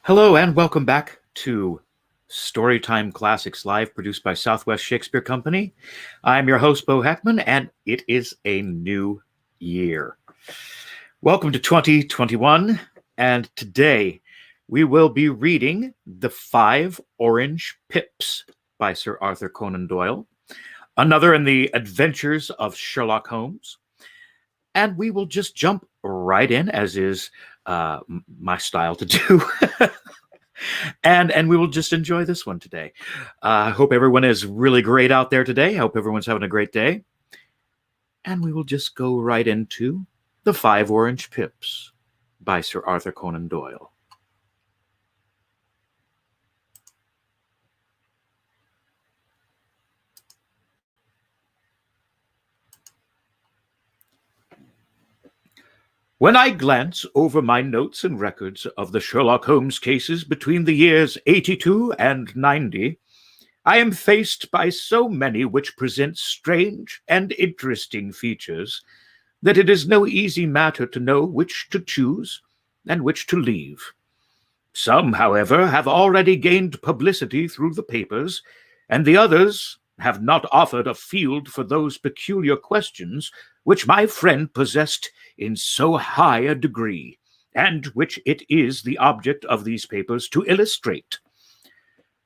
Hello and welcome back to Storytime Classics Live, produced by Southwest Shakespeare Company. I'm your host, Bo Heckman, and it is a new year. Welcome to 2021, and today we will be reading The Five Orange Pips by Sir Arthur Conan Doyle, another in the adventures of Sherlock Holmes, and we will just jump right in, as is my style to do. And we will just enjoy this one today. I hope everyone is really great out there today. I hope everyone's having a great day. And we will just go right into The Five Orange Pips by Sir Arthur Conan Doyle. When I glance over my notes and records of the Sherlock Holmes cases between the years 82 and 90, I am faced by so many which present strange and interesting features that it is no easy matter to know which to choose and which to leave. Some, however, have already gained publicity through the papers, and the others have not offered a field for those peculiar questions which my friend possessed in so high a degree, and which it is the object of these papers to illustrate.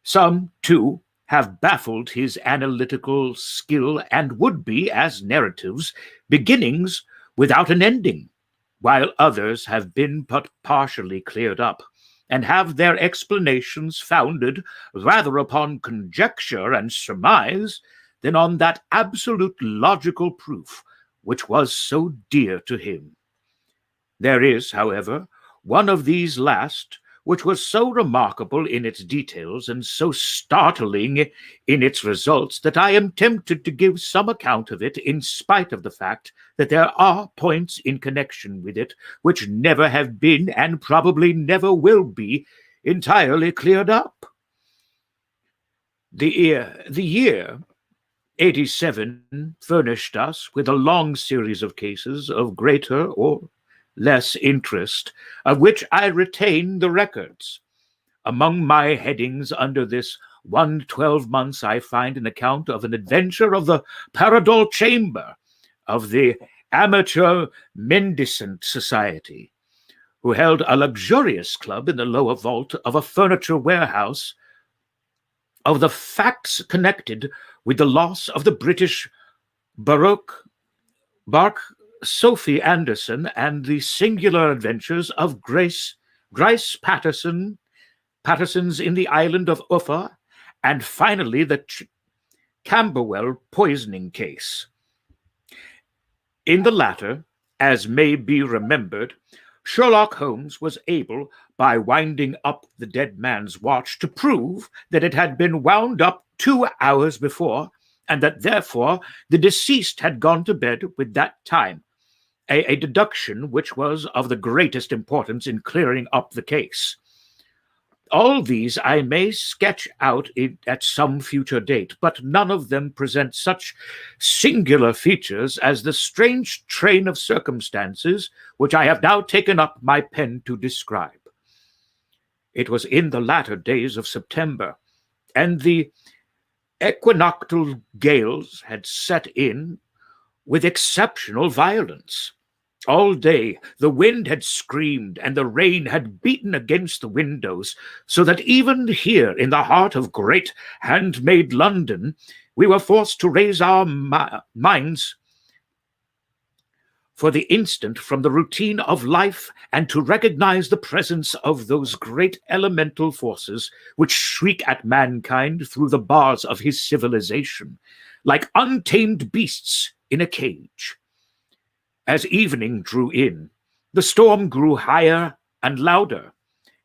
Some, too, have baffled his analytical skill and would be, as narratives, beginnings without an ending, while others have been but partially cleared up, and have their explanations founded rather upon conjecture and surmise than on that absolute logical proof which was so dear to him. There is, however, one of these last which was so remarkable in its details and so startling in its results that I am tempted to give some account of it in spite of the fact that there are points in connection with it which never have been and probably never will be entirely cleared up. The year 87 furnished us with a long series of cases of greater or less interest, of which I retain the records. Among my headings under this 112 months I find an account of an adventure of the Paradol Chamber of the Amateur Mendicant Society, who held a luxurious club in the lower vault of a furniture warehouse, of the facts connected with the loss of the British barque Sophie Anderson, and the singular adventures of Grice Patterson's in the island of Uffa, and finally the Camberwell poisoning case. In the latter, as may be remembered, Sherlock Holmes was able, by winding up the dead man's watch, to prove that it had been wound up 2 hours before, and that therefore the deceased had gone to bed with that time, a deduction which was of the greatest importance in clearing up the case. All these I may sketch out at some future date, but none of them present such singular features as the strange train of circumstances which I have now taken up my pen to describe. It was in the latter days of September, and the equinoctial gales had set in with exceptional violence. All day the wind had screamed and the rain had beaten against the windows, so that even here in the heart of great handmade London we were forced to raise our minds for the instant from the routine of life and to recognize the presence of those great elemental forces which shriek at mankind through the bars of his civilization, like untamed beasts in a cage. As evening drew in, the storm grew higher and louder,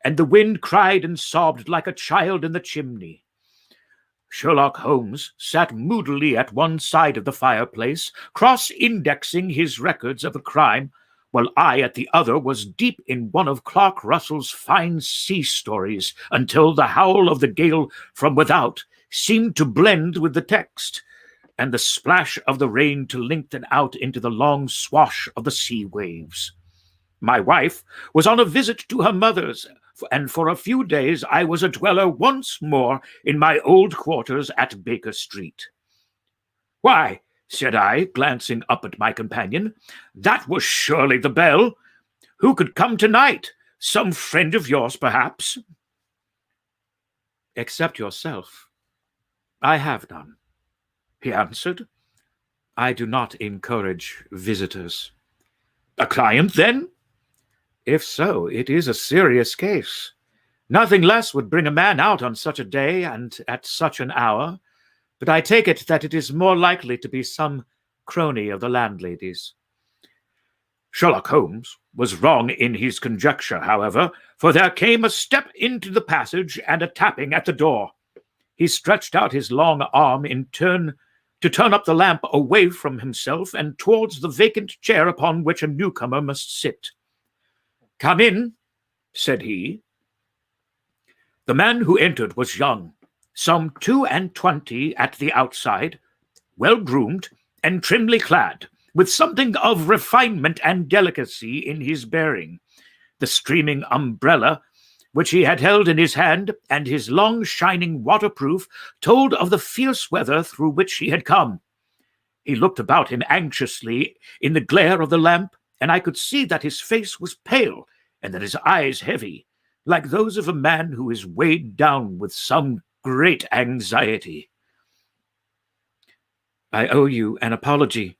and the wind cried and sobbed like a child in the chimney. Sherlock Holmes sat moodily at one side of the fireplace, cross-indexing his records of a crime, while I at the other was deep in one of Clark Russell's fine sea stories until the howl of the gale from without seemed to blend with the text, and the splash of the rain to lengthen out into the long swash of the sea waves. My wife was on a visit to her mother's, and for a few days I was a dweller once more in my old quarters at Baker Street. Why, said I, glancing up at my companion, that was surely the bell. Who could come tonight? Some friend of yours, perhaps? Except yourself, I have none, he answered. I do not encourage visitors. A client, then? If so, it is a serious case. Nothing less would bring a man out on such a day and at such an hour, but I take it that it is more likely to be some crony of the landlady's. Sherlock Holmes was wrong in his conjecture, however, for there came a step into the passage and a tapping at the door. He stretched out his long arm to turn up the lamp away from himself and towards the vacant chair upon which a newcomer must sit. "Come in," said he. The man who entered was young, some 22 at the outside, well-groomed and trimly clad, with something of refinement and delicacy in his bearing. The streaming umbrella, which he had held in his hand, and his long shining waterproof, told of the fierce weather through which he had come. He looked about him anxiously in the glare of the lamp, and I could see that his face was pale, and that his eyes heavy, like those of a man who is weighed down with some great anxiety. "I owe you an apology,"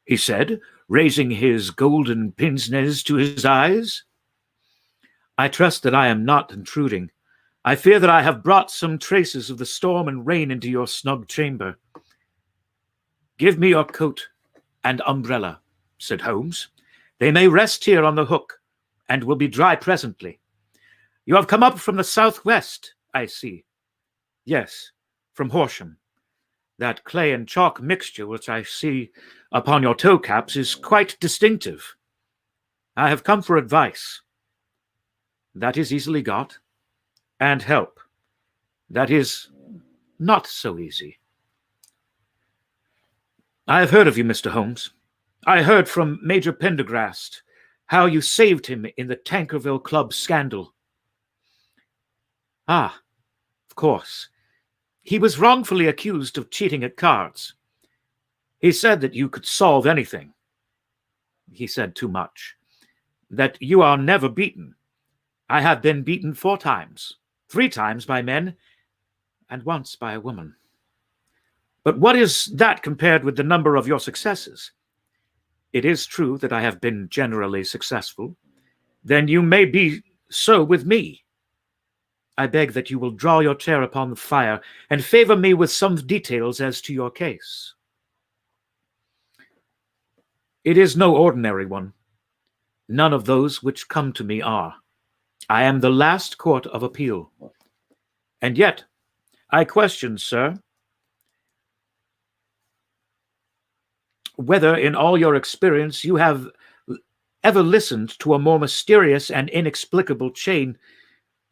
he said, raising his golden pince-nez to his eyes. "I trust that I am not intruding. I fear that I have brought some traces of the storm and rain into your snug chamber." "Give me your coat and umbrella," said Holmes. "They may rest here on the hook, and will be dry presently. You have come up from the southwest, I see." "Yes, from Horsham. That clay and chalk mixture which I see upon your toe caps is quite distinctive. I have come for advice. That is easily got, and help. That is not so easy. I have heard of you, Mr. Holmes. I heard from Major Pendergrast how you saved him in the Tankerville Club scandal." "Ah, of course. He was wrongfully accused of cheating at cards. He said that you could solve anything. He said too much. That you are never beaten. I have been beaten 4 times, 3 times by men, and once by a woman. But what is that compared with the number of your successes? It is true that I have been generally successful. Then you may be so with me. I beg that you will draw your chair upon the fire and favor me with some details as to your case." "It is no ordinary one. None of those which come to me are. I am the last court of appeal. And yet, I question, sir, whether in all your experience you have ever listened to a more mysterious and inexplicable chain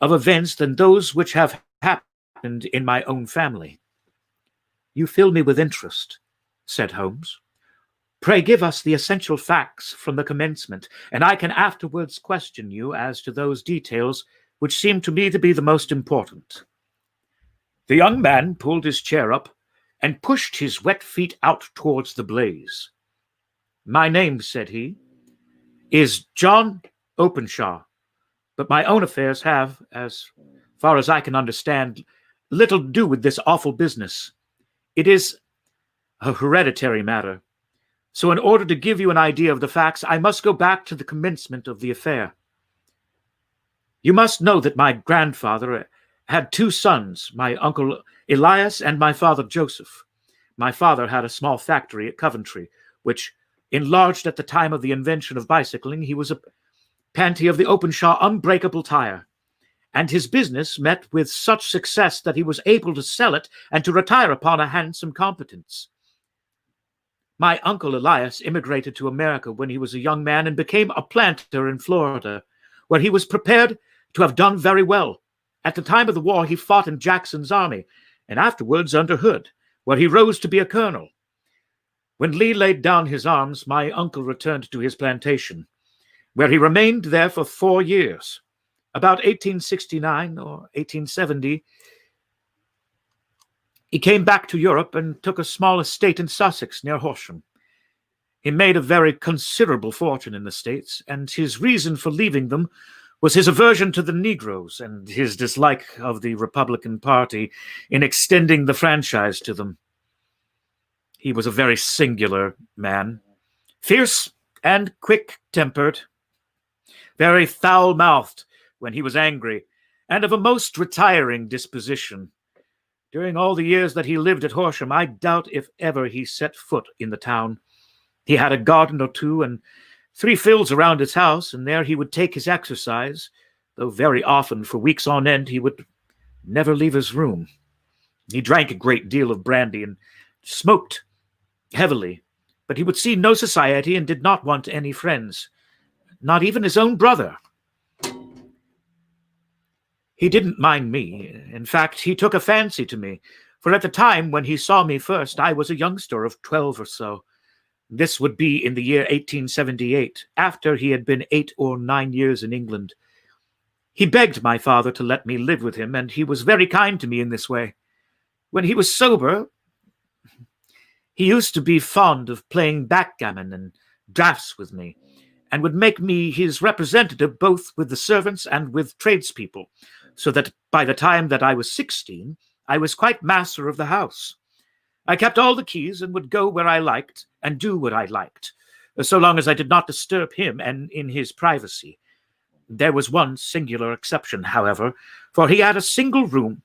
of events than those which have happened in my own family." "You fill me with interest," said Holmes. "Pray give us the essential facts from the commencement, and I can afterwards question you as to those details which seem to me to be the most important." The young man pulled his chair up and pushed his wet feet out towards the blaze. "My name," said he, "is John Openshaw, but my own affairs have, as far as I can understand, little to do with this awful business. It is a hereditary matter. So in order to give you an idea of the facts, I must go back to the commencement of the affair. You must know that my grandfather had 2 sons, my uncle Elias and my father Joseph. My father had a small factory at Coventry, which, enlarged at the time of the invention of bicycling, he was a pantee of the Openshaw unbreakable tire, and his business met with such success that he was able to sell it and to retire upon a handsome competence. My uncle Elias immigrated to America when he was a young man and became a planter in Florida, where he was prepared to have done very well. At the time of the war, he fought in Jackson's army, and afterwards under Hood, where he rose to be a colonel. When Lee laid down his arms, my uncle returned to his plantation, where he remained there for 4 years. About 1869 or 1870, he came back to Europe and took a small estate in Sussex near Horsham. He made a very considerable fortune in the States, and his reason for leaving them was his aversion to the Negroes and his dislike of the Republican Party in extending the franchise to them. He was a very singular man, fierce and quick-tempered, very foul-mouthed when he was angry, and of a most retiring disposition. During all the years that he lived at Horsham, I doubt if ever he set foot in the town. He had a garden or two and 3 fields around his house, and there he would take his exercise, though very often, for weeks on end, he would never leave his room. He drank a great deal of brandy and smoked heavily, but he would see no society and did not want any friends, not even his own brother. He didn't mind me. In fact, he took a fancy to me, for at the time when he saw me first, I was a youngster of 12 or so. This would be in the year 1878, after he had been 8 or 9 years in England. He begged my father to let me live with him, and he was very kind to me in this way. When he was sober, he used to be fond of playing backgammon and draughts with me, and would make me his representative both with the servants and with tradespeople, so that by the time that I was 16, I was quite master of the house. I kept all the keys and would go where I liked and do what I liked, so long as I did not disturb him and in his privacy. There was one singular exception, however, for he had a single room,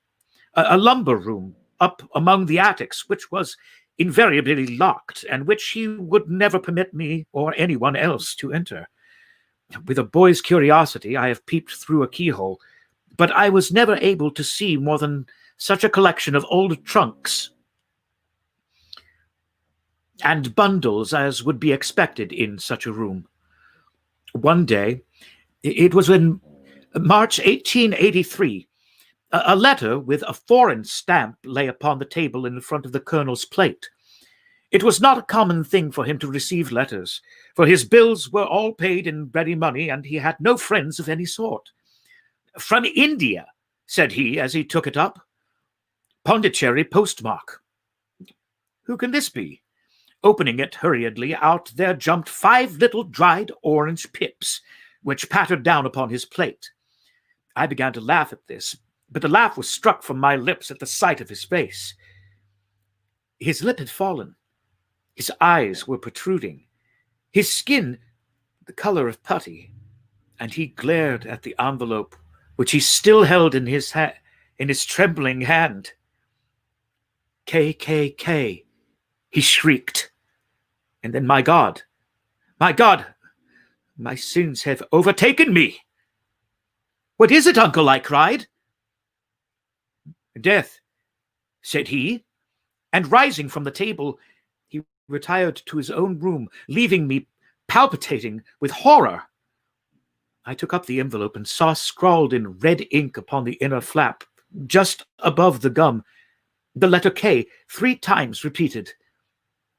a lumber room, up among the attics, which was invariably locked, and which he would never permit me or anyone else to enter. With a boy's curiosity, I have peeped through a keyhole, but I was never able to see more than such a collection of old trunks and bundles as would be expected in such a room. One day, it was in March 1883, a letter with a foreign stamp lay upon the table in front of the colonel's plate. It was not a common thing for him to receive letters, for his bills were all paid in ready money, and he had no friends of any sort. "From India," said he as he took it up. "Pondicherry postmark. Who can this be?" Opening it hurriedly, out there jumped 5 little dried orange pips, which pattered down upon his plate. I began to laugh at this, but the laugh was struck from my lips at the sight of his face. His lip had fallen. His eyes were protruding. His skin the color of putty, and he glared at the envelope, which he still held in his trembling hand. "KKK," he shrieked. And then, my God, my sins have overtaken me." "What is it, uncle?" I cried. "Death," said he, and rising from the table, he retired to his own room, leaving me palpitating with horror. I took up the envelope and saw scrawled in red ink upon the inner flap, just above the gum, the letter K 3 times repeated.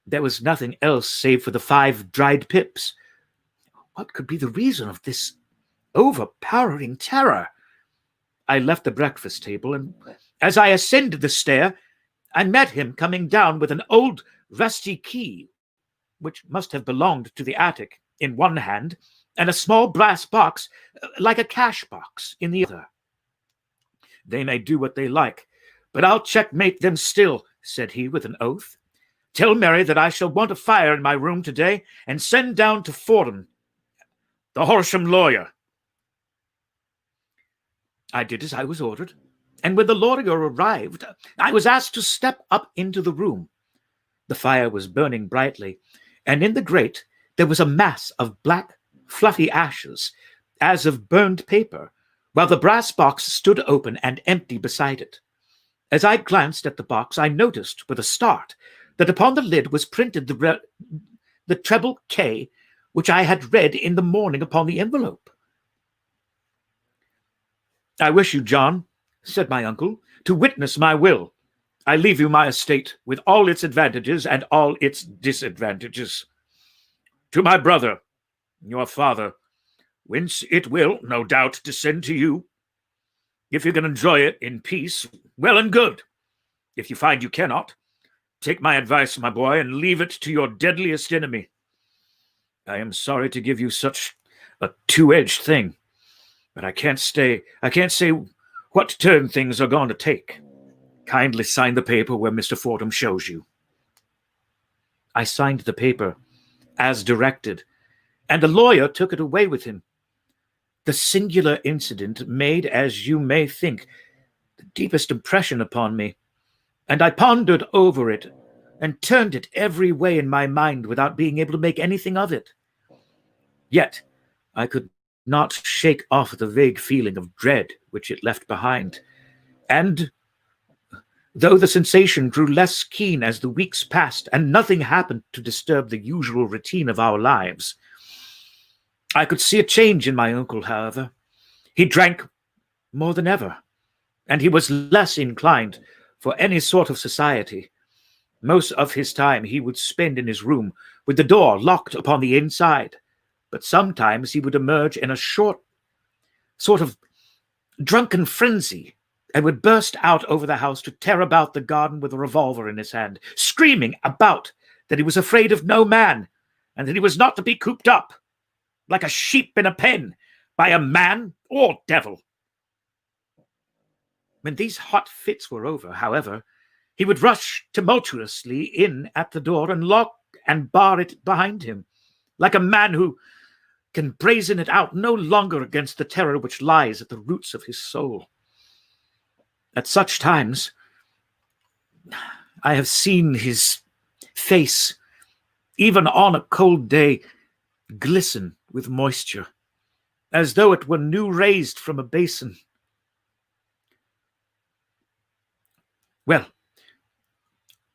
There was nothing else save for the 5 dried pips. What could be the reason of this overpowering terror? I left the breakfast table, and as I ascended the stair, I met him coming down with an old rusty key, which must have belonged to the attic, in one hand, and a small brass box, like a cash box, in the other. "They may do what they like, but I'll checkmate them still," said he with an oath. "Tell Mary that I shall want a fire in my room today, and send down to Fordham, the Horsham lawyer." I did as I was ordered, and when the lawyer arrived, I was asked to step up into the room. The fire was burning brightly, and in the grate there was a mass of black, fluffy ashes, as of burned paper, while the brass box stood open and empty beside it. As I glanced at the box, I noticed with a start that upon the lid was printed the treble K, which I had read in the morning upon the envelope. "I wish you, John," said my uncle, "to witness my will. I leave you my estate, with all its advantages and all its disadvantages. To my brother, your father, whence it will, no doubt, descend to you. If you can enjoy it in peace, well and good. If you find you cannot, take my advice, my boy, and leave it to your deadliest enemy. I am sorry to give you such a two-edged thing, but I can't say what turn things are going to take. Kindly sign the paper where Mr. Fordham shows you. I signed the paper as directed, and the lawyer took it away with him. The singular incident made, as you may think, the deepest impression upon me, and I pondered over it and turned it every way in my mind without being able to make anything of it. Yet I could not shake off the vague feeling of dread which it left behind, and though the sensation grew less keen as the weeks passed and nothing happened to disturb the usual routine of our lives, I could see a change in my uncle, however. He drank more than ever, and he was less inclined for any sort of society. Most of his time he would spend in his room with the door locked upon the inside, but sometimes he would emerge in a sort of drunken frenzy and would burst out over the house to tear about the garden with a revolver in his hand, screaming about that he was afraid of no man and that he was not to be cooped up like a sheep in a pen by a man or devil. When these hot fits were over, however, he would rush tumultuously in at the door and lock and bar it behind him, like a man who can brazen it out no longer against the terror which lies at the roots of his soul. At such times, I have seen his face, even on a cold day, glisten with moisture, as though it were new raised from a basin. Well,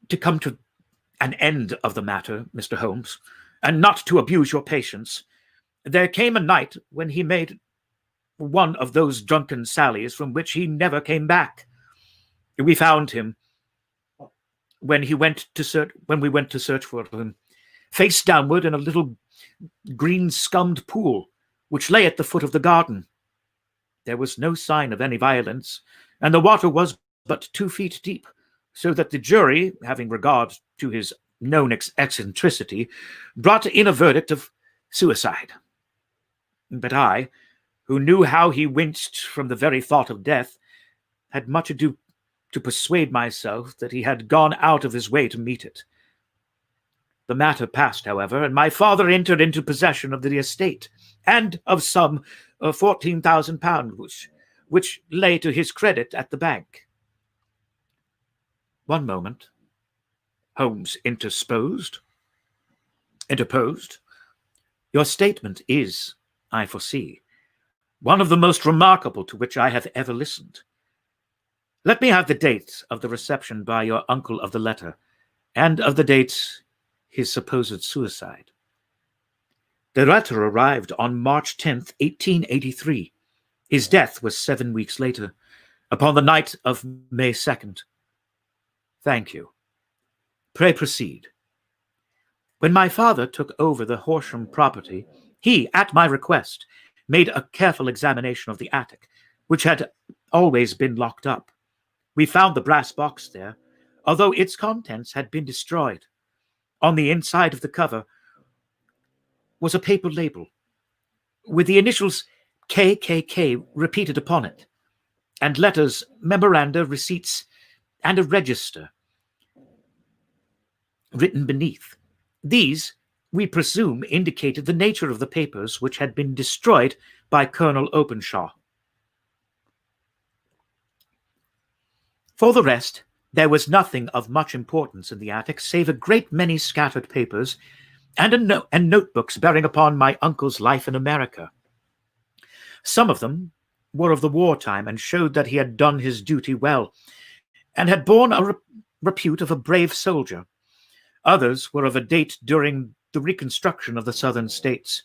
to come to an end of the matter, Mr. Holmes, and not to abuse your patience, there came a night when he made one of those drunken sallies from which he never came back. We found him when we went to search for him, face downward in a little green scummed pool which lay at the foot of the garden. There was no sign of any violence, and the water was but 2 feet deep, so that the jury, having regard to his known eccentricity, brought in a verdict of suicide. But I, who knew how he winced from the very thought of death, had much ado to persuade myself that he had gone out of his way to meet it. The matter passed, however, and my father entered into possession of the estate and of some £14,000 which lay to his credit at the bank. One moment, Holmes interposed. Your statement is, I foresee, one of the most remarkable to which I have ever listened. Let me have the date of the reception by your uncle of the letter, and of the date his supposed suicide. The letter arrived on March 10th, 1883. His death was 7 weeks later, upon the night of May 2nd. Thank you. Pray proceed. When my father took over the Horsham property, he, at my request, made a careful examination of the attic, which had always been locked up. We found the brass box there, although its contents had been destroyed. On the inside of the cover was a paper label with the initials KKK repeated upon it, and letters, memoranda, receipts, and a register written beneath. These, we presume, indicated the nature of the papers which had been destroyed by Colonel Openshaw. For the rest, there was nothing of much importance in the attic save a great many scattered papers and notebooks bearing upon my uncle's life in America. Some of them were of the wartime and showed that he had done his duty well and had borne a repute of a brave soldier. Others were of a date during the reconstruction of the southern states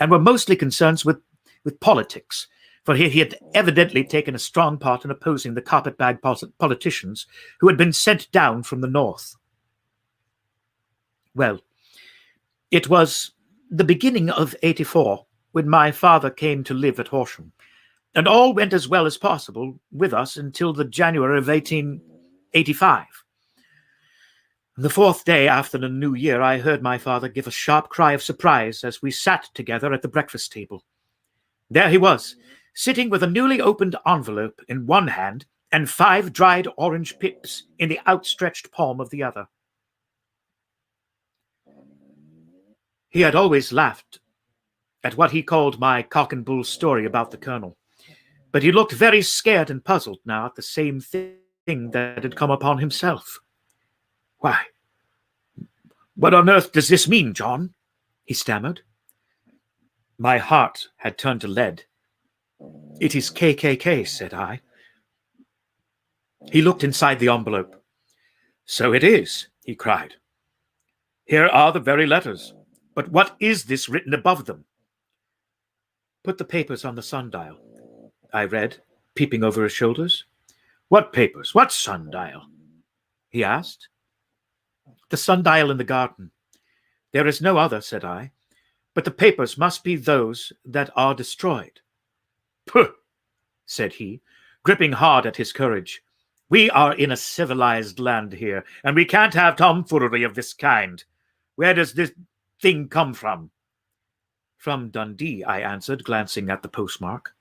and were mostly concerned with politics, for he had evidently taken a strong part in opposing the carpetbag politicians who had been sent down from the north. Well, it was the beginning of '84 when my father came to live at Horsham, and all went as well as possible with us until the January of 1885. The fourth day after the New Year, I heard my father give a sharp cry of surprise as we sat together at the breakfast table. There he was, sitting with a newly opened envelope in one hand and 5 dried orange pips in the outstretched palm of the other. He had always laughed at what he called my cock and bull story about the colonel, but he looked very scared and puzzled now at the same thing that had come upon himself. "Why, what on earth does this mean, John?" he stammered. My heart had turned to lead. "It is KKK, said I. He looked inside the envelope. "So it is," he cried. "Here are the very letters. But what is this written above them?" "Put the papers on the sundial," I read, peeping over his shoulders. "What papers? What sundial?" he asked. "The sundial in the garden. There is no other," said I, "but the papers must be those that are destroyed." "Pooh," said he, gripping hard at his courage. "We are in a civilized land here, and we can't have tomfoolery of this kind. Where does this thing come from?" "From Dundee," I answered, glancing at the postmark.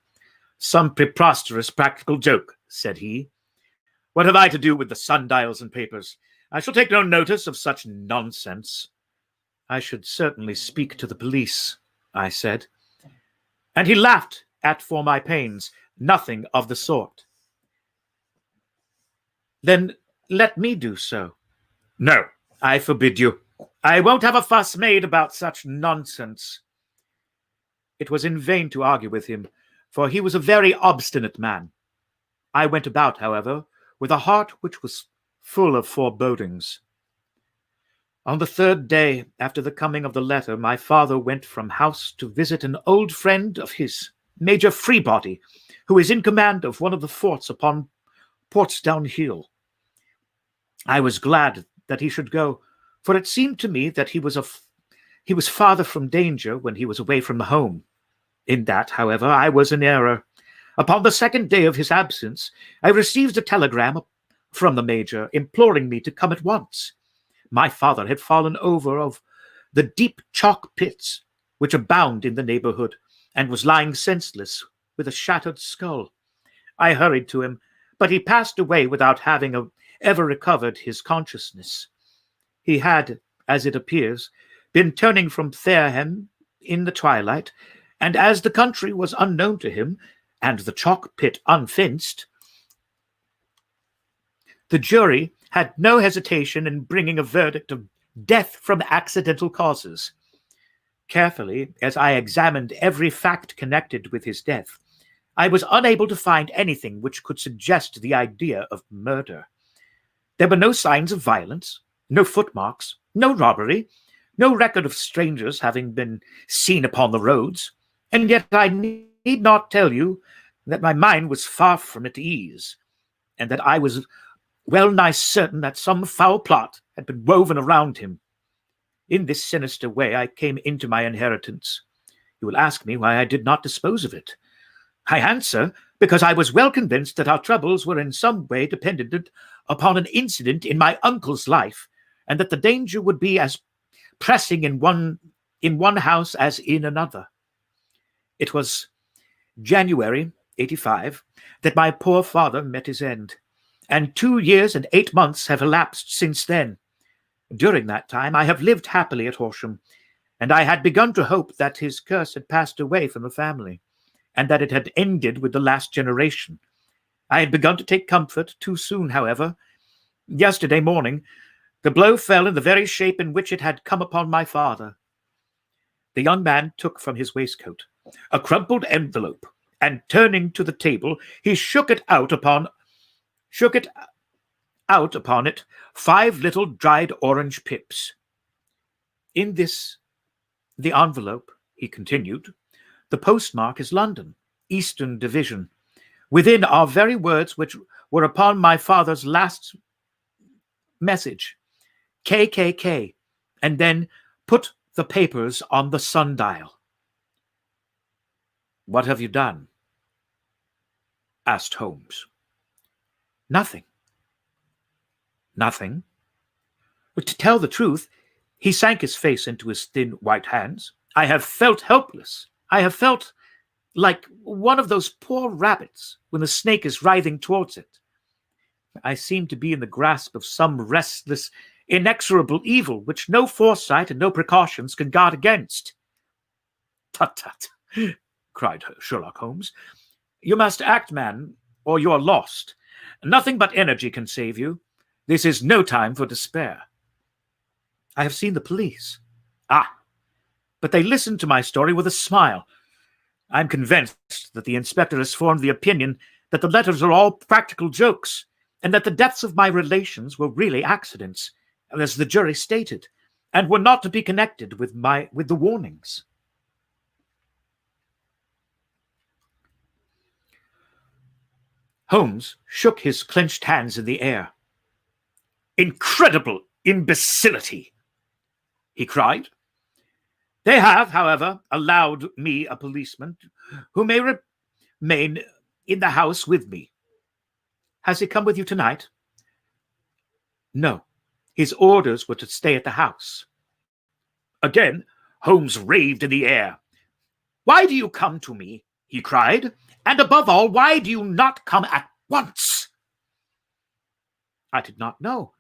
"Some preposterous practical joke," said he. "What have I to do with the sundials and papers? I shall take no notice of such nonsense." "I should certainly speak to the police," I said. And he laughed at for my pains. "Nothing of the sort." "Then let me do so." "No, I forbid you. I won't have a fuss made about such nonsense." It was in vain to argue with him, for he was a very obstinate man. I went about, however, with a heart which was full of forebodings. On the 3rd day after the coming of the letter, my father went from house to visit an old friend of his, Major Freebody, who is in command of one of the forts upon Portsdown Hill. I was glad that he should go, for it seemed to me that he was farther from danger when he was away from home. In that, however, I was in error. Upon the 2nd day of his absence, I received a telegram from the Major imploring me to come at once. My father had fallen over of the deep chalk pits which abound in the neighborhood, and was lying senseless with a shattered skull. I hurried to him, but he passed away without having ever recovered his consciousness. He had, as it appears, been turning from Fareham in the twilight, and as the country was unknown to him, and the chalk pit unfenced, the jury had no hesitation in bringing a verdict of death from accidental causes. Carefully, as I examined every fact connected with his death, I was unable to find anything which could suggest the idea of murder. There were no signs of violence, no footmarks, no robbery, no record of strangers having been seen upon the roads, and yet I need not tell you that my mind was far from at ease, and that I was well nigh certain that some foul plot had been woven around him. In this sinister way I came into my inheritance. You will ask me why I did not dispose of it. I answer, because I was well convinced that our troubles were in some way dependent upon an incident in my uncle's life, and that the danger would be as pressing in one house as in another. It was January 85 that my poor father met his end, and 2 years and 8 months have elapsed since then. During that time I have lived happily at Horsham, and I had begun to hope that his curse had passed away from the family, and that it had ended with the last generation. I had begun to take comfort too soon, however. Yesterday morning, the blow fell in the very shape in which it had come upon my father. The young man took from his waistcoat a crumpled envelope, and turning to the table, he shook out upon it 5 little dried orange pips. In the envelope, he continued, the postmark is London, Eastern Division. Within are very words which were upon my father's last message, KKK, and then put the papers on the sundial. "What have you done?" asked Holmes. "Nothing." "Nothing?" But to tell the truth, he sank his face into his thin white hands. "I have felt helpless. I have felt like one of those poor rabbits when the snake is writhing towards it. I seem to be in the grasp of some restless, inexorable evil which no foresight and no precautions can guard against." "Tut, tut," cried Sherlock Holmes. "You must act, man, or you are lost. Nothing but energy can save you. This is no time for despair." "I have seen the police." "Ah, but they listened to my story with a smile. I'm convinced that the inspector has formed the opinion that the letters are all practical jokes, and that the deaths of my relations were really accidents, as the jury stated, and were not to be connected with the warnings." Holmes shook his clenched hands in the air. "Incredible imbecility!" he cried. "They have, however, allowed me a policeman who may remain in the house with me." "Has he come with you tonight?" "No. His orders were to stay at the house." Again, Holmes raved in the air. "Why do you come to me?" he cried. "And above all, why do you not come at once?" "I did not know.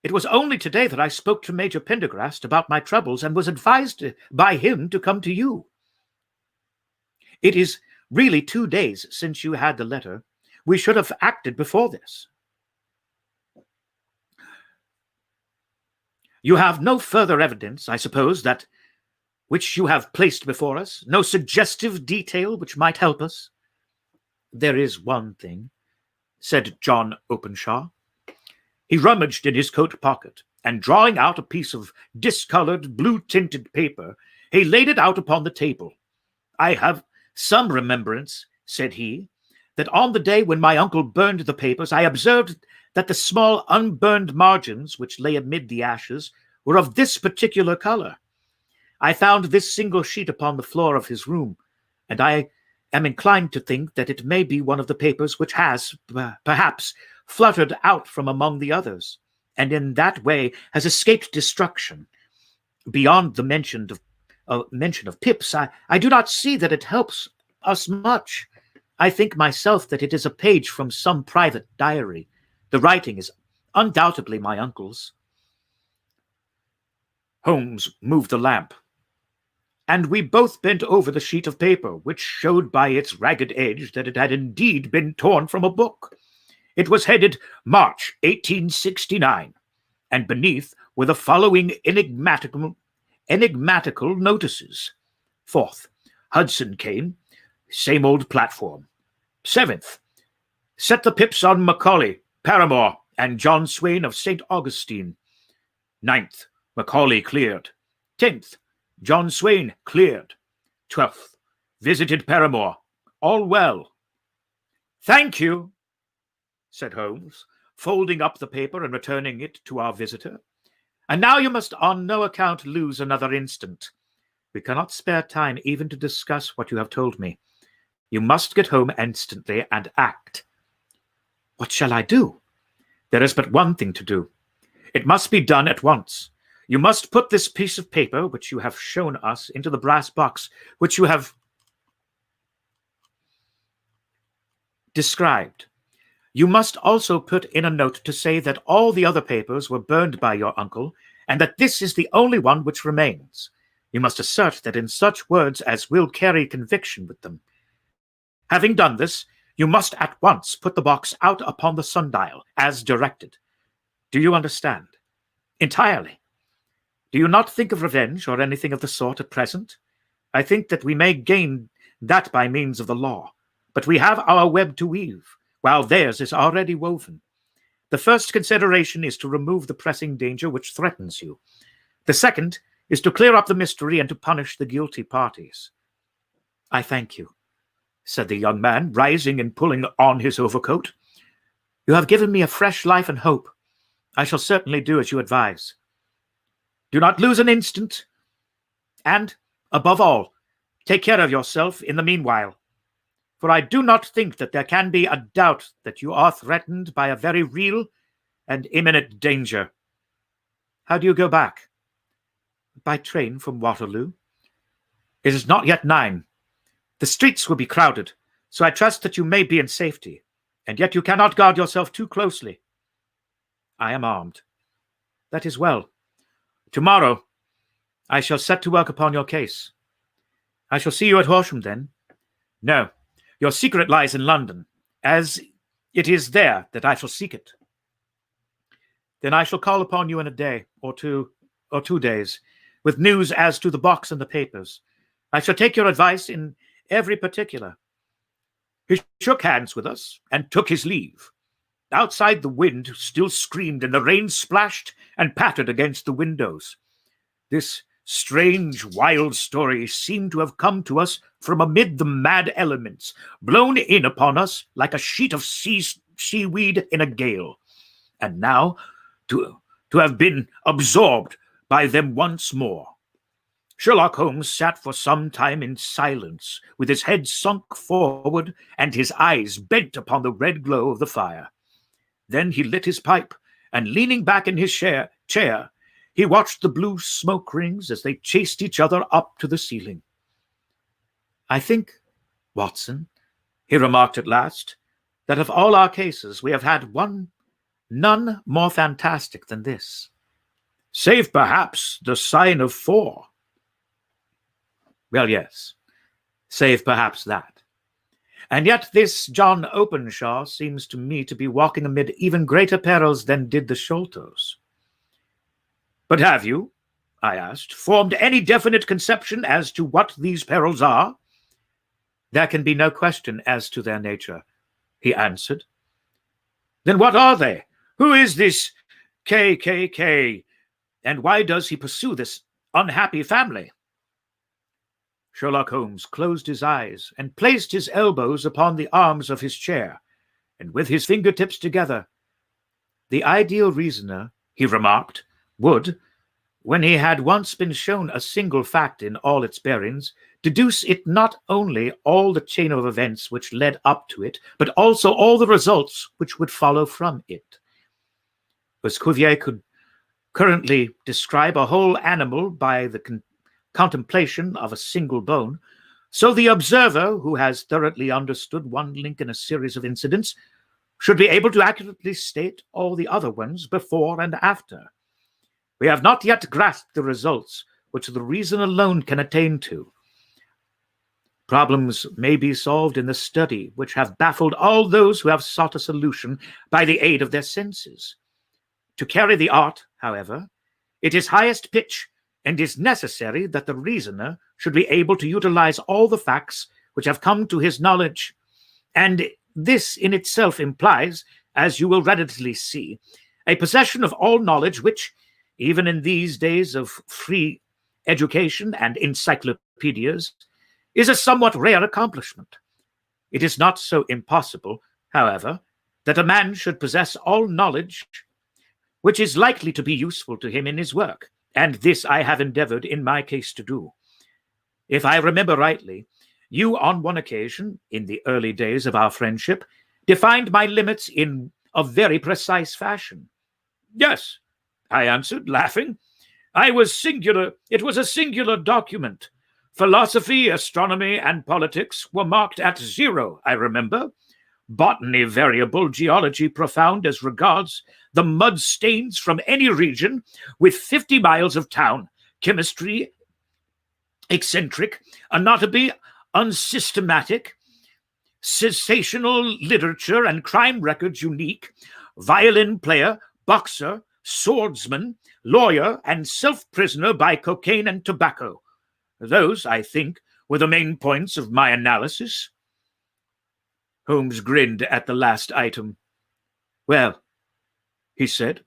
It was only today that I spoke to Major Pendergrast about my troubles and was advised by him to come to you." "It is really 2 days since you had the letter. We should have acted before this." "You have no further evidence, I suppose, that which you have placed before us? No suggestive detail which might help us?" "There is one thing," said John Openshaw. He rummaged in his coat pocket, and drawing out a piece of discolored, blue-tinted paper, he laid it out upon the table. "I have some remembrance," said he, "that on the day when my uncle burned the papers, I observed that the small unburned margins which lay amid the ashes were of this particular color. I found this single sheet upon the floor of his room, and I am inclined to think that it may be one of the papers which has, perhaps, fluttered out from among the others, and in that way has escaped destruction. Beyond the mention of Pip's, I do not see that it helps us much. I think myself that it is a page from some private diary. The writing is undoubtedly my uncle's." Holmes moved the lamp, and we both bent over the sheet of paper, which showed by its ragged edge that it had indeed been torn from a book. It was headed March 1869, and beneath were the following enigmatical notices. 4th, Hudson came, same old platform. 7th, set the pips on Macaulay, Paramore, and John Swain of St. Augustine. 9th, Macaulay cleared. 10th, John Swain cleared. 12th, visited Paramore. All well. "Thank you," said Holmes, folding up the paper and returning it to our visitor. "And now you must on no account lose another instant. We cannot spare time even to discuss what you have told me. You must get home instantly and act." "What shall I do?" "There is but one thing to do. It must be done at once. You must put this piece of paper, which you have shown us, into the brass box which you have described. You must also put in a note to say that all the other papers were burned by your uncle, and that this is the only one which remains. You must assert that in such words as will carry conviction with them. Having done this, you must at once put the box out upon the sundial, as directed. Do you understand?" "Entirely." "Do you not think of revenge or anything of the sort at present? I think that we may gain that by means of the law, but we have our web to weave, while theirs is already woven. The first consideration is to remove the pressing danger which threatens you. The second is to clear up the mystery and to punish the guilty parties." "I thank you," said the young man, rising and pulling on his overcoat. "You have given me a fresh life and hope. I shall certainly do as you advise. Do not lose an instant, and, above all, take care of yourself in the meanwhile. for I do not think that there can be a doubt that you are threatened by a very real and imminent danger. How do you go back? By train from Waterloo. It is not yet 9. The streets will be crowded, so I trust that you may be in safety, and yet you cannot guard yourself too closely. I am armed. That is well. Tomorrow I shall set to work upon your case. I shall see you at Horsham then. No, your secret lies in London, as it is there that I shall seek it. Then I shall call upon you in a day or 2 days, with news as to the box and the papers. I shall take your advice in every particular. He shook hands with us and took his leave. Outside, the wind still screamed and the rain splashed and pattered against the windows. This strange, wild story seemed to have come to us from amid the mad elements, blown in upon us like a sheet of seaweed in a gale, and now to have been absorbed by them once more. Sherlock Holmes sat for some time in silence, with his head sunk forward and his eyes bent upon the red glow of the fire. Then he lit his pipe, and leaning back in his chair, he watched the blue smoke rings as they chased each other up to the ceiling. I think, Watson, he remarked at last, that of all our cases we have had none more fantastic than this. Save perhaps the sign of 4. Well, yes, save perhaps that. And yet this John Openshaw seems to me to be walking amid even greater perils than did the Sholtos. But have you, I asked, formed any definite conception as to what these perils are? There can be no question as to their nature, he answered. Then what are they? Who is this KKK? And why does he pursue this unhappy family? Sherlock Holmes closed his eyes and placed his elbows upon the arms of his chair, and with his fingertips together. The ideal reasoner, he remarked, would, when he had once been shown a single fact in all its bearings, deduce it not only all the chain of events which led up to it, but also all the results which would follow from it. As Cuvier could currently describe a whole animal by the contemplation of a single bone, so the observer who has thoroughly understood one link in a series of incidents should be able to accurately state all the other ones before and after. We have not yet grasped the results which the reason alone can attain to. Problems may be solved in the study which have baffled all those who have sought a solution by the aid of their senses. To carry the art, however, it is highest pitch, and is necessary that the reasoner should be able to utilize all the facts which have come to his knowledge, and this in itself implies, as you will readily see, a possession of all knowledge which, even in these days of free education and encyclopedias, is a somewhat rare accomplishment. It is not so impossible, however, that a man should possess all knowledge which is likely to be useful to him in his work, and this I have endeavored in my case to do. If I remember rightly, you on one occasion, in the early days of our friendship, defined my limits in a very precise fashion. Yes, I answered, laughing. It was a singular document. Philosophy, astronomy, and politics were marked at 0, I remember. Botany variable, geology profound as regards the mud stains from any region with 50 miles of town, chemistry eccentric, anatomy unsystematic, sensational literature and crime records unique, violin player, boxer, swordsman, lawyer, and self-prisoner by cocaine and tobacco. Those, I think, were the main points of my analysis. Holmes grinned at the last item. Well, he said,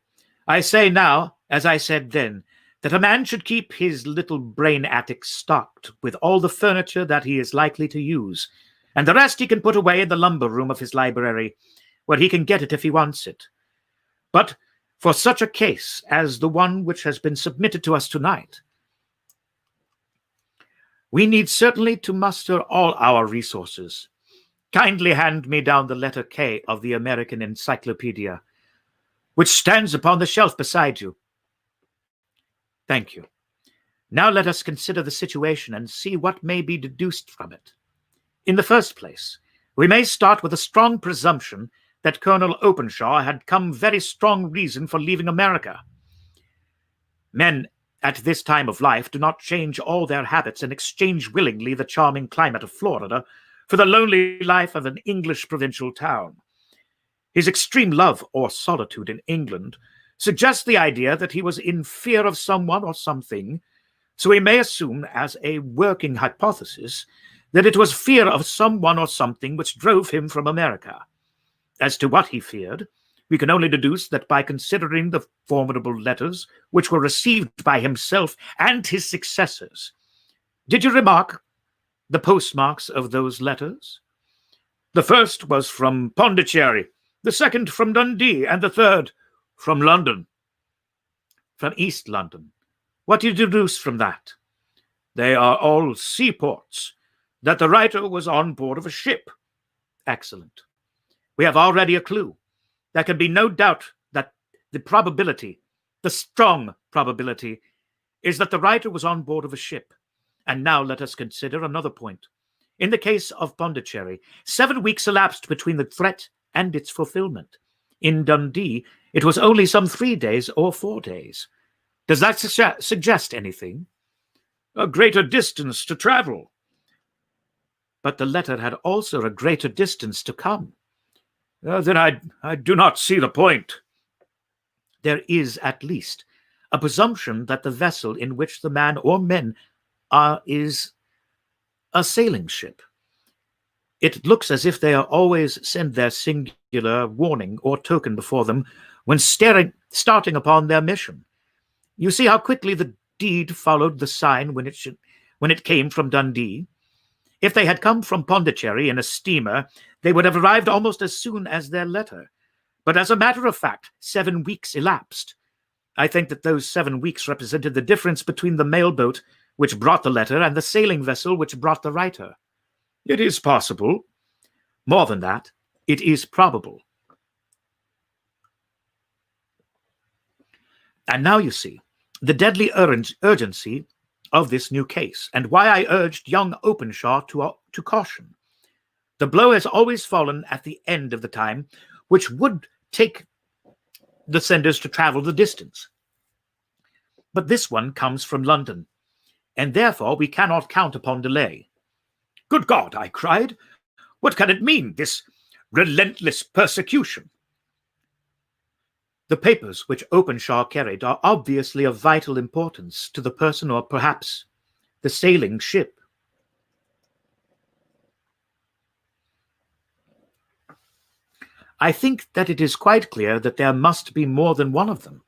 I say now, as I said then, that a man should keep his little brain attic stocked with all the furniture that he is likely to use, and the rest he can put away in the lumber room of his library, where he can get it if he wants it. But for such a case as the one which has been submitted to us tonight, we need certainly to muster all our resources. Kindly hand me down the letter K of the American Encyclopedia, which stands upon the shelf beside you. Thank you. Now let us consider the situation and see what may be deduced from it. In the first place, we may start with a strong presumption that Colonel Openshaw had come very strong reason for leaving America. Men at this time of life do not change all their habits and exchange willingly the charming climate of Florida for the lonely life of an English provincial town. His extreme love or solitude in England suggests the idea that he was in fear of someone or something, so we may assume as a working hypothesis that it was fear of someone or something which drove him from America. As to what he feared, we can only deduce that by considering the formidable letters which were received by himself and his successors. Did you remark the postmarks of those letters? The first was from Pondicherry, the second from Dundee, and the third from London. From East London. What do you deduce from that? They are all seaports, that the writer was on board of a ship. Excellent. We have already a clue. There can be no doubt that the strong probability, is that the writer was on board of a ship. And now let us consider another point. In the case of Pondicherry, 7 weeks elapsed between the threat and its fulfillment. In Dundee, it was only some 3 days or 4 days. Does that suggest anything? A greater distance to travel. But the letter had also a greater distance to come. Then I do not see the point. There is, at least, a presumption that the vessel in which the man or men are is a sailing ship. It looks as if they always send their singular warning or token before them when starting upon their mission. You see how quickly the deed followed the sign when it came from Dundee. If they had come from Pondicherry in a steamer, they would have arrived almost as soon as their letter. But as a matter of fact, 7 weeks elapsed. I think that those 7 weeks represented the difference between the mail boat which brought the letter and the sailing vessel which brought the writer. It is possible. More than that, it is probable. And now you see the deadly urgency of this new case, and why I urged young Openshaw to caution. The blow has always fallen at the end of the time which would take the senders to travel the distance. But this one comes from London, and therefore we cannot count upon delay. Good God, I cried. What can it mean, this relentless persecution? The papers which Openshaw carried are obviously of vital importance to the person or perhaps the sailing ship. I think that it is quite clear that there must be more than one of them.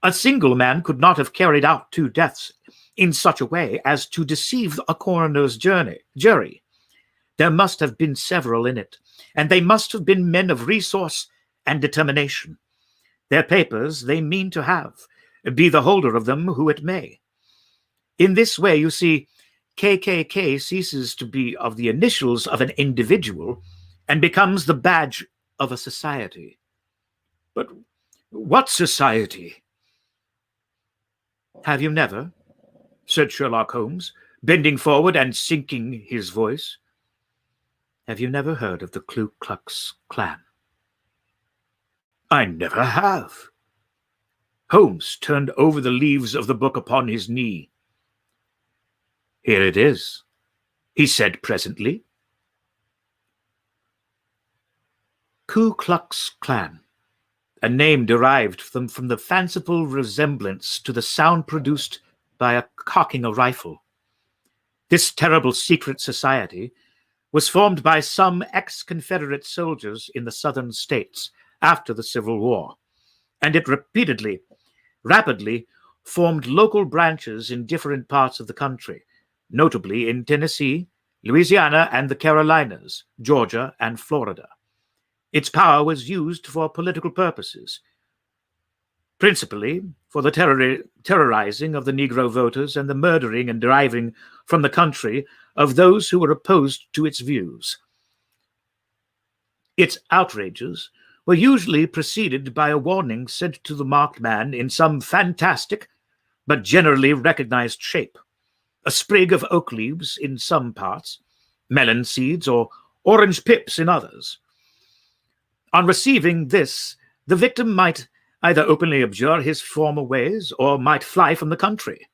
A single man could not have carried out 2 deaths in such a way as to deceive a coroner's jury. There must have been several in it, and they must have been men of resource and determination. Their papers they mean to have, be the holder of them who it may. In this way, you see, KKK ceases to be of the initials of an individual and becomes the badge of a society. But what society? Have you never, said Sherlock Holmes, bending forward and sinking his voice, have you never heard of the Ku Klux Klan? I never have. Holmes turned over the leaves of the book upon his knee. Here it is, he said presently. Ku Klux Klan, a name derived from the fanciful resemblance to the sound produced by a cocking a rifle. This terrible secret society was formed by some ex-Confederate soldiers in the southern states after the Civil War, and it rapidly formed local branches in different parts of the country, notably in Tennessee, Louisiana, and the Carolinas, Georgia, and Florida. Its power was used for political purposes, principally for the terrorizing of the Negro voters and the murdering and driving from the country of those who were opposed to its views. Its outrages were usually preceded by a warning sent to the marked man in some fantastic but generally recognized shape: a sprig of oak leaves in some parts, melon seeds, or orange pips in others. On receiving this, the victim might either openly abjure his former ways or might fly from the country.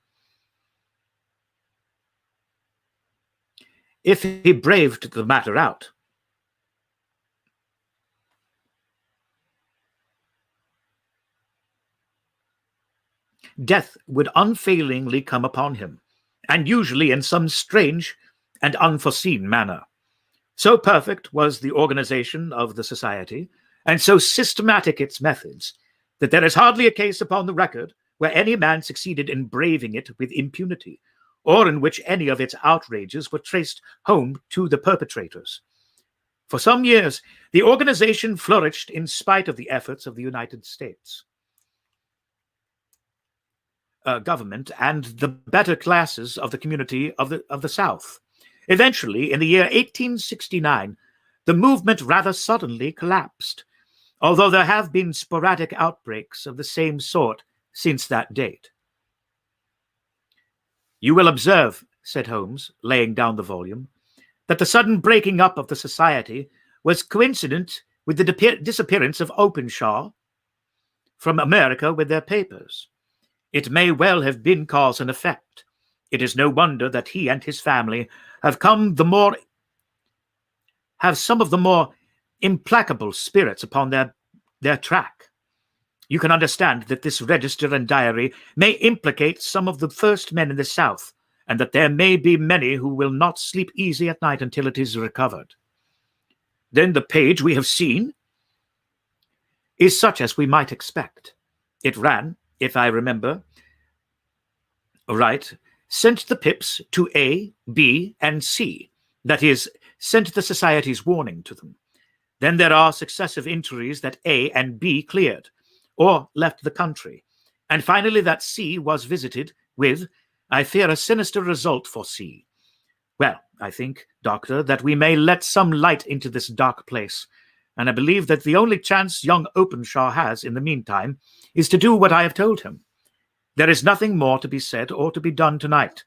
If he braved the matter out, death would unfailingly come upon him, and usually in some strange and unforeseen manner. So perfect was the organization of the society, and so systematic its methods, that there is hardly a case upon the record where any man succeeded in braving it with impunity, or in which any of its outrages were traced home to the perpetrators. For some years, the organization flourished in spite of the efforts of the United States government and the better classes of the community of the South. Eventually, in the year 1869, the movement rather suddenly collapsed, although there have been sporadic outbreaks of the same sort since that date. You will observe, said Holmes, laying down the volume, that the sudden breaking up of the society was coincident with the disappearance of Openshaw from America with their papers. It may well have been cause and effect. It is no wonder that he and his family have some of the more implacable spirits upon their track. You can understand that this register and diary may implicate some of the first men in the South, and that there may be many who will not sleep easy at night until it is recovered. Then the page we have seen is such as we might expect. It ran, if I remember right, sent the pips to A, B, and C, that is, sent the society's warning to them. Then there are successive entries that A and B cleared, or left the country, and finally that C was visited with, I fear, a sinister result for C. Well, I think, Doctor, that we may let some light into this dark place, and I believe that the only chance young Openshaw has in the meantime is to do what I have told him. There is nothing more to be said or to be done tonight.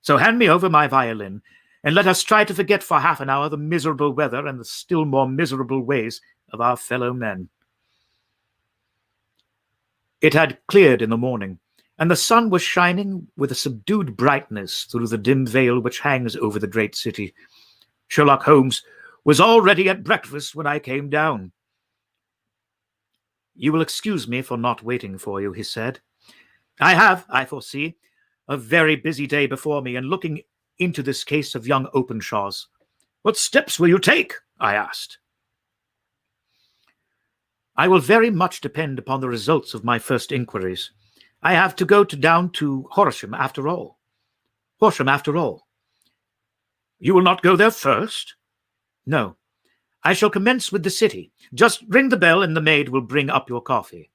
So hand me over my violin, and let us try to forget for half an hour the miserable weather and the still more miserable ways of our fellow men. It had cleared in the morning, and the sun was shining with a subdued brightness through the dim veil which hangs over the great city. Sherlock Holmes was already at breakfast when I came down. You will excuse me for not waiting for you, he said. I have, I foresee, a very busy day before me in looking into this case of young Openshaw's. What steps will you take? I asked. I will very much depend upon the results of my first inquiries. I have to go down to Horsham after all. Horsham after all. You will not go there first? No. I shall commence with the city. Just ring the bell and the maid will bring up your coffee.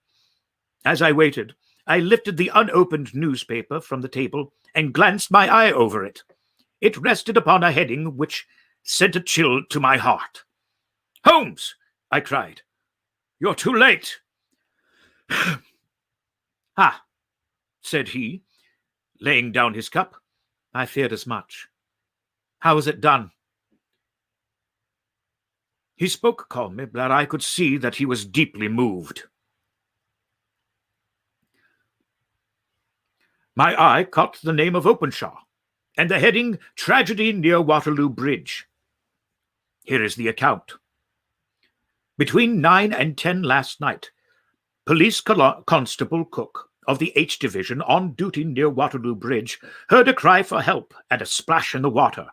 As I waited, I lifted the unopened newspaper from the table and glanced my eye over it. It rested upon a heading which sent a chill to my heart. Holmes, I cried. You're too late. Ah, said he, laying down his cup. I feared as much. How was it done? He spoke calmly, but I could see that he was deeply moved. My eye caught the name of Openshaw, and the heading, Tragedy near Waterloo Bridge. Here is the account. Between 9 and 10 last night, Police Constable Cook of the H Division on duty near Waterloo Bridge heard a cry for help and a splash in the water.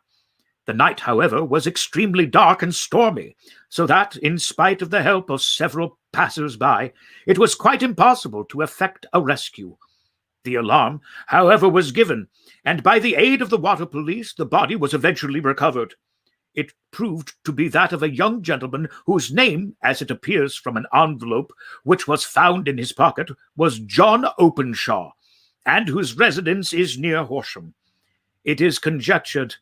The night, however, was extremely dark and stormy, so that, in spite of the help of several passers-by, it was quite impossible to effect a rescue. The alarm, however, was given, and by the aid of the water police, the body was eventually recovered. It proved to be that of a young gentleman whose name, as it appears from an envelope which was found in his pocket, was John Openshaw, and whose residence is near Horsham. It is conjectured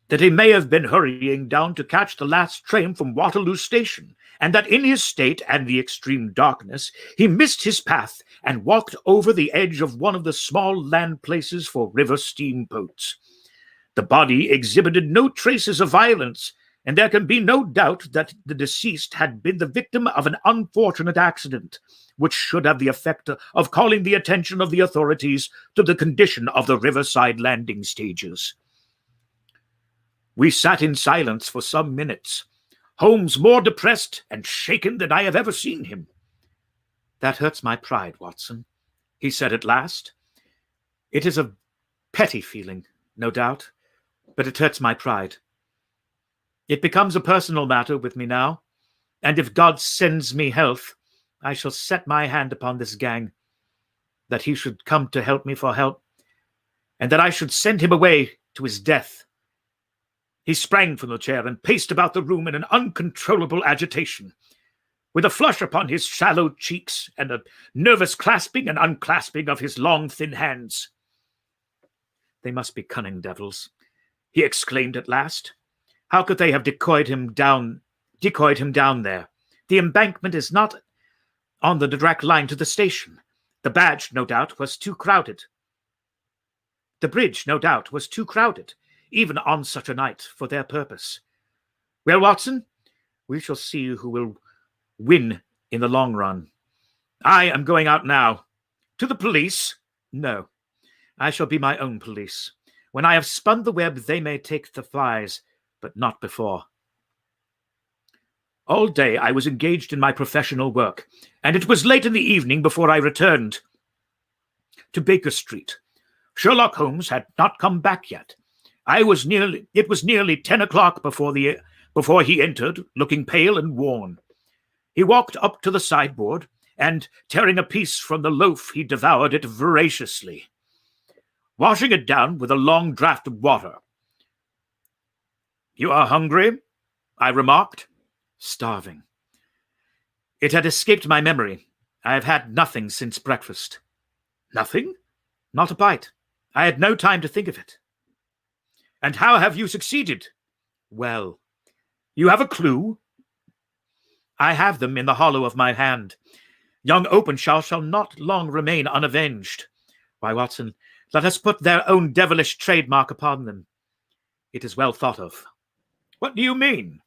that he may have been hurrying down to catch the last train from Waterloo Station, and that in his state and the extreme darkness he missed his path and walked over the edge of one of the small land places for river steamboats. The body exhibited no traces of violence, and there can be no doubt that the deceased had been the victim of an unfortunate accident, which should have the effect of calling the attention of the authorities to the condition of the riverside landing stages. We sat in silence for some minutes, Holmes more depressed and shaken than I have ever seen him. "That hurts my pride, Watson," he said at last. "It is a petty feeling, no doubt, but it hurts my pride. It becomes a personal matter with me now, and if God sends me health, I shall set my hand upon this gang, that he should come to help me for help, and that I should send him away to his death." He sprang from the chair and paced about the room in an uncontrollable agitation, with a flush upon his sallow cheeks and a nervous clasping and unclasping of his long, thin hands. "They must be cunning devils," he exclaimed at last. "How could they have decoyed him down there? The embankment is not on the direct line to the station. The bridge, no doubt, was too crowded. Even on such a night, for their purpose. Well, Watson, we shall see who will win in the long run. I am going out now. To the police? No, I shall be my own police. When I have spun the web, they may take the flies, but not before." All day I was engaged in my professional work, and it was late in the evening before I returned to Baker Street. Sherlock Holmes had not come back yet. It was nearly 10 o'clock before he entered, looking pale and worn. He walked up to the sideboard, and tearing a piece from the loaf, he devoured it voraciously, washing it down with a long draught of water. "You are hungry?" I remarked. "Starving." It had escaped my memory. I have had nothing since breakfast. "Nothing?" "Not a bite. I had no time to think of it." "And how have you succeeded?" "Well." "You have a clue?" "I have them in the hollow of my hand. Young Openshaw shall not long remain unavenged. Why, Watson, let us put their own devilish trademark upon them. It is well thought of." "What do you mean?"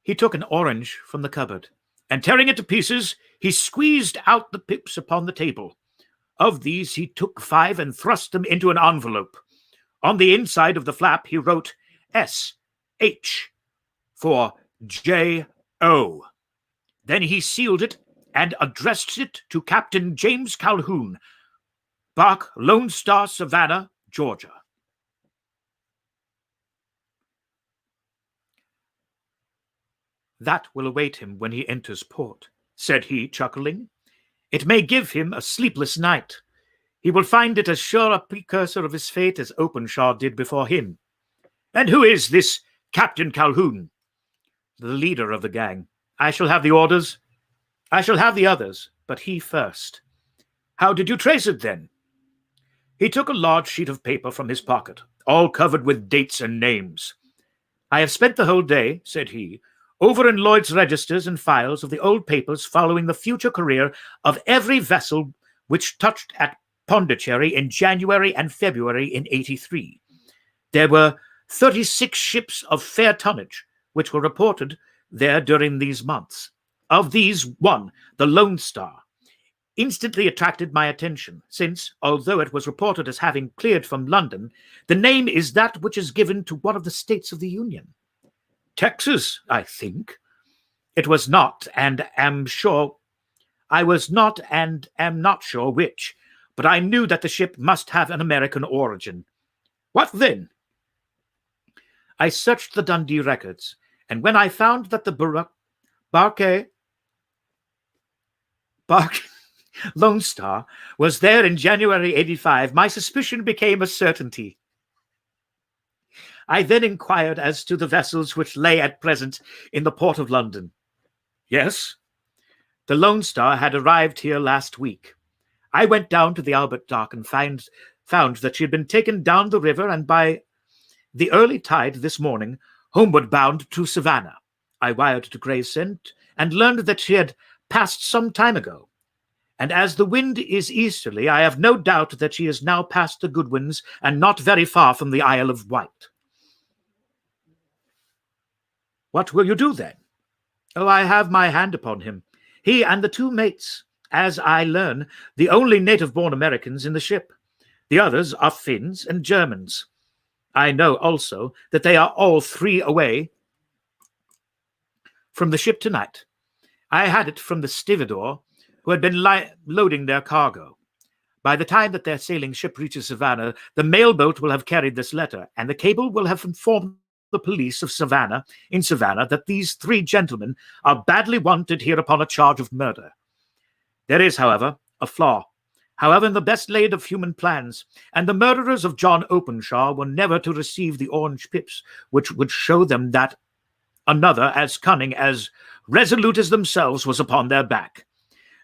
He took an orange from the cupboard, and tearing it to pieces, he squeezed out the pips upon the table. Of these he took 5 and thrust them into an envelope. On the inside of the flap he wrote S.H. for J.O. Then he sealed it and addressed it to Captain James Calhoun, bark Lone Star, Savannah, Georgia. "That will await him when he enters port," said he, chuckling. "It may give him a sleepless night. He will find it as sure a precursor of his fate as Openshaw did before him." "And who is this Captain Calhoun?" "The leader of the gang. I shall have the orders. I shall have the others, but he first." "How did you trace it, then?" He took a large sheet of paper from his pocket, all covered with dates and names. "I have spent the whole day," said he, "over in Lloyd's registers and files of the old papers following the future career of every vessel which touched at Pondicherry in January and February in '83. There were 36 ships of fair tonnage which were reported there during these months. Of these, one, the Lone Star, instantly attracted my attention, since, although it was reported as having cleared from London, the name is that which is given to one of the states of the Union. Texas, I think. It was not, and am sure. I was not and am not sure which, but I knew that the ship must have an American origin. What then? I searched the Dundee records, and when I found that the Lone Star was there in January '85, my suspicion became a certainty. I then inquired as to the vessels which lay at present in the port of London. Yes, the Lone Star had arrived here last week. I went down to the Albert Dock and found that she had been taken down the river, and by the early tide this morning, homeward bound to Savannah. I wired to Gravesend and learned that she had passed some time ago. And as the wind is easterly, I have no doubt that she is now past the Goodwins and not very far from the Isle of Wight. What will you do then? Oh, I have my hand upon him. He and the 2 mates, as I learn, the only native-born Americans in the ship. The others are Finns and Germans. I know also that they are all 3 away from the ship tonight. I had it from the stevedore, who had been loading their cargo. By the time that their sailing ship reaches Savannah, the mail boat will have carried this letter, and the cable will have informed the police of Savannah that these 3 gentlemen are badly wanted here upon a charge of murder. There is, however, a flaw, however in the best laid of human plans, and the murderers of John Openshaw were never to receive the orange pips, which would show them that another as cunning, as resolute as themselves, was upon their back.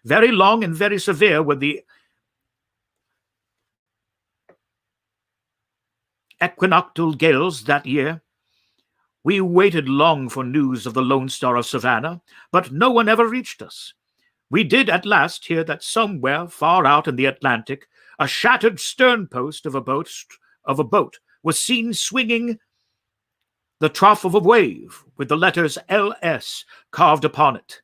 Very long and very severe were the equinoctial gales that year. We waited long for news of the Lone Star of Savannah, but no one ever reached us. We did at last hear that somewhere far out in the Atlantic, a shattered stern post of a boat was seen swinging the trough of a wave with the letters LS carved upon it.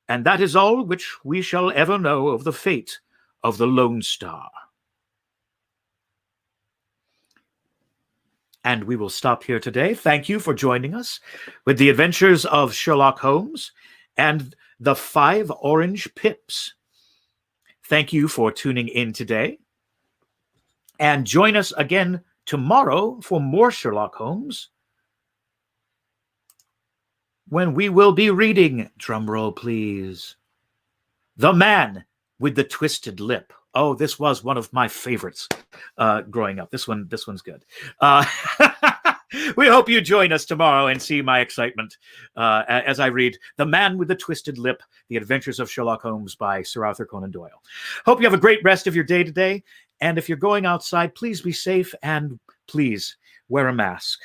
And that is all which we shall ever know of the fate of the Lone Star. And we will stop here today. Thank you for joining us with the adventures of Sherlock Holmes and the 5 orange pips. Thank you for tuning in today. And join us again tomorrow for more Sherlock Holmes, when we will be reading, drumroll please, The Man with the Twisted Lip. Oh, this was one of my favorites growing up. This one's good. We hope you join us tomorrow and see my excitement as I read The Man with the Twisted Lip, The Adventures of Sherlock Holmes by Sir Arthur Conan Doyle. Hope you have a great rest of your day today. And if you're going outside, please be safe and please wear a mask.